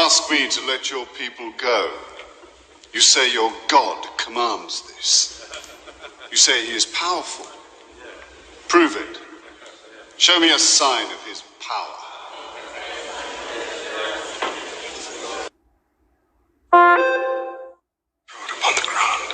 ask me to let your people go. You say your God commands this. You say he is powerful. Prove it. Show me a sign of his power. Throw it upon the ground.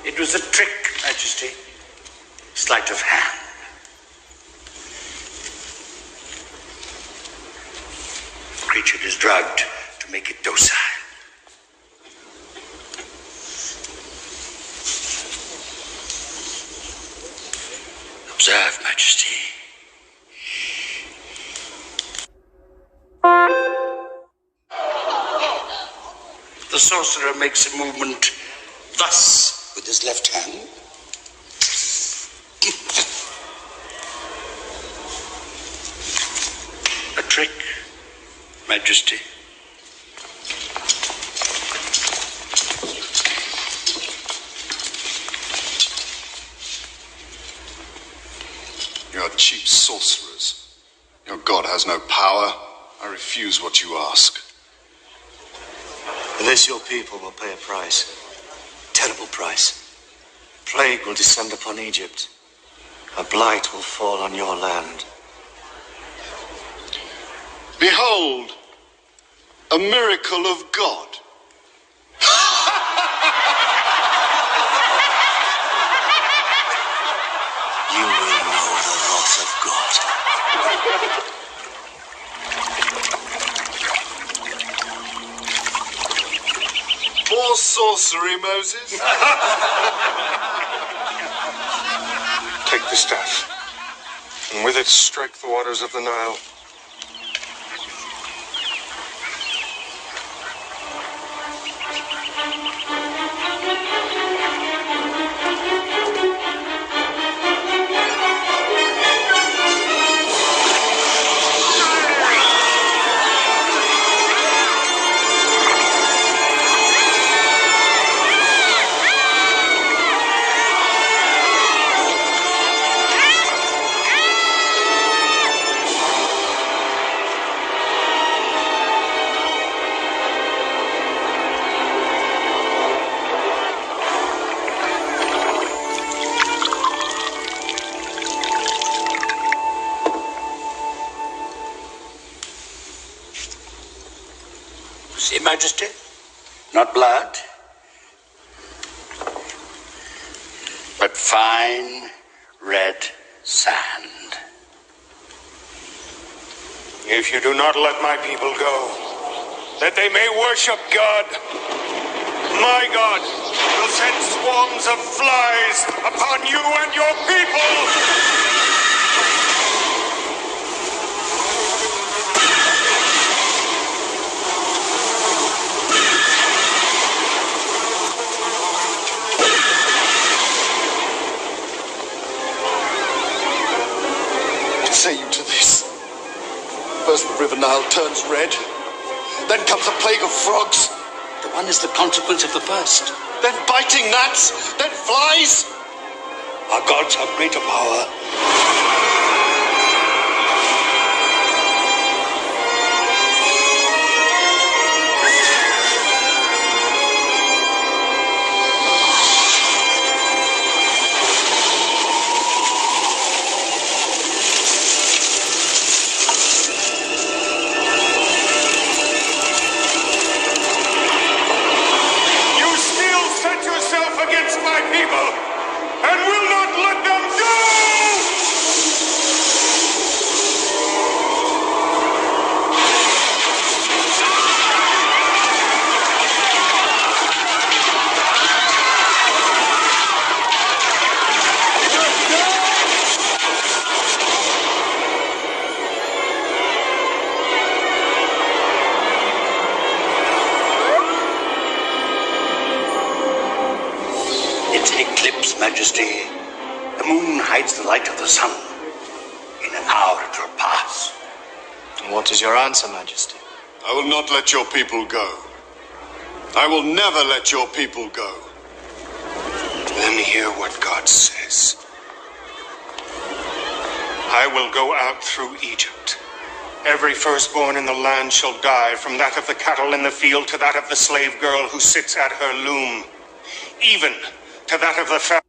It was a trick, Majesty. Sleight of hand. The creature is drugged to make it docile. Observe, Majesty. The sorcerer makes a movement thus with his left hand. A trick, Majesty. You are cheap sorcerers. Your God has no power. I refuse what you ask. This your people will pay a price. Terrible price. Plague will descend upon Egypt. A blight will fall on your land. Behold, a miracle of God. You will know the wrath of God. More sorcery, Moses. Take the staff, and with it strike the waters of the Nile. See, Majesty? Not blood, but fine red sand. If you do not let my people go, that they may worship God, My God will send swarms of flies upon you and your people! What say you to this? First the river Nile turns red, then comes a plague of frogs. The one is the consequence of the first. Then biting gnats, then flies. Our gods have greater power. Against my people, and will not let them go! Majesty, the moon hides the light of the sun. In an hour it will pass. And what is your answer, Majesty? I will not let your people go. I will never let your people go. Then hear what God says. I will go out through Egypt. Every firstborn in the land shall die, from that of the cattle in the field to that of the slave girl who sits at her loom, even to that of the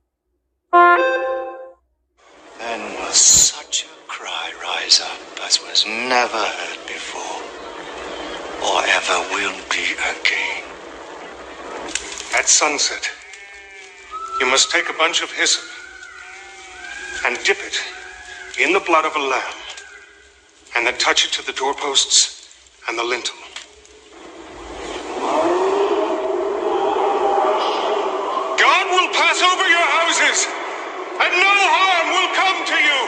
Then will such a cry rise up as was never heard before, or ever will be again. At sunset, you must take a bunch of hyssop and dip it in the blood of a lamb, and then touch it to the doorposts and the lintel. God will pass over your houses, and no harm will come to you.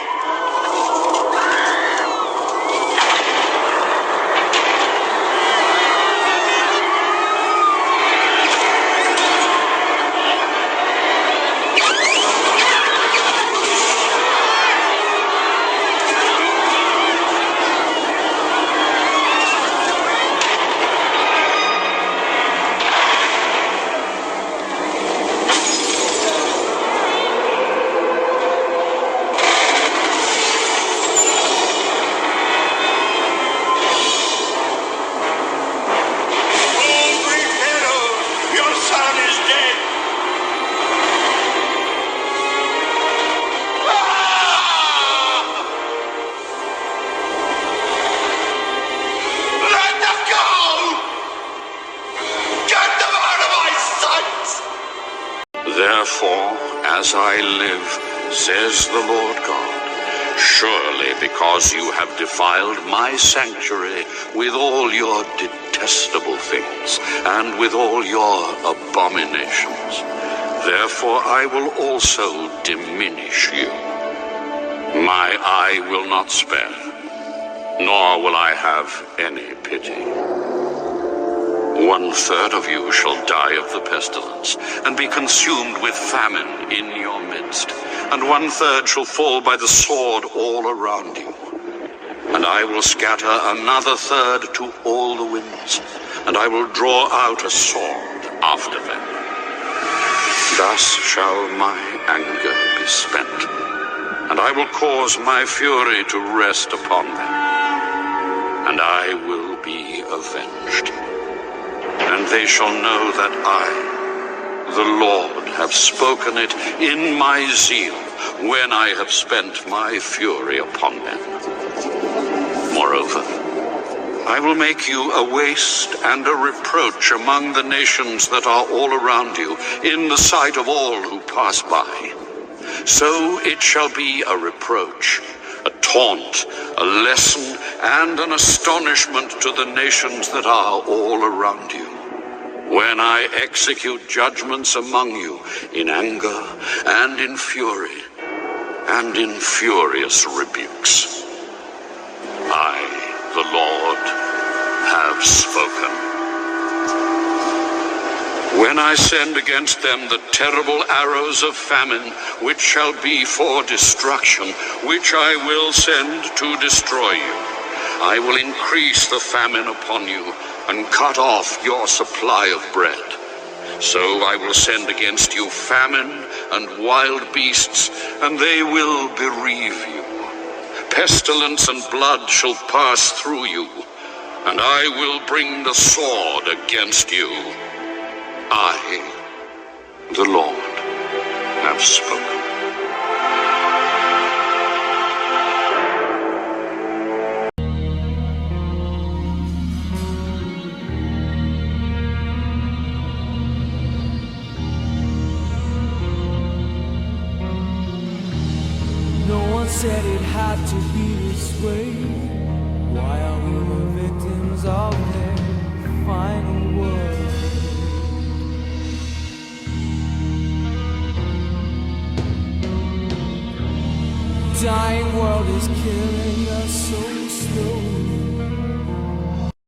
Therefore, as I live, says the Lord God, surely because you have defiled my sanctuary with all your detestable things and with all your abominations, therefore I will also diminish you. My eye will not spare, nor will I have any pity. 1/3 of you shall die of the pestilence, and be consumed with famine in your midst, and 1/3 shall fall by the sword all around you. And I will scatter another 1/3 to all the winds, and I will draw out a sword after them. Thus shall my anger be spent, and I will cause my fury to rest upon them, and I will be avenged. And they shall know that I, the Lord, have spoken it in my zeal when I have spent my fury upon them. Moreover, I will make you a waste and a reproach among the nations that are all around you, in the sight of all who pass by. So it shall be a reproach, a taunt, a lesson, and an astonishment to the nations that are all around you. when I execute judgments among you in anger and in fury and in furious rebukes. I, the Lord, have spoken. When I send against them the terrible arrows of famine, which shall be for destruction, which I will send to destroy you, I will increase the famine upon you and cut off your supply of bread. So I will send against you famine and wild beasts, and they will bereave you. Pestilence and blood shall pass through you, and I will bring the sword against you. I, the Lord, have spoken. No one said it had to be this way. Why are we the victims of their final word? Dying world is killing us so slow.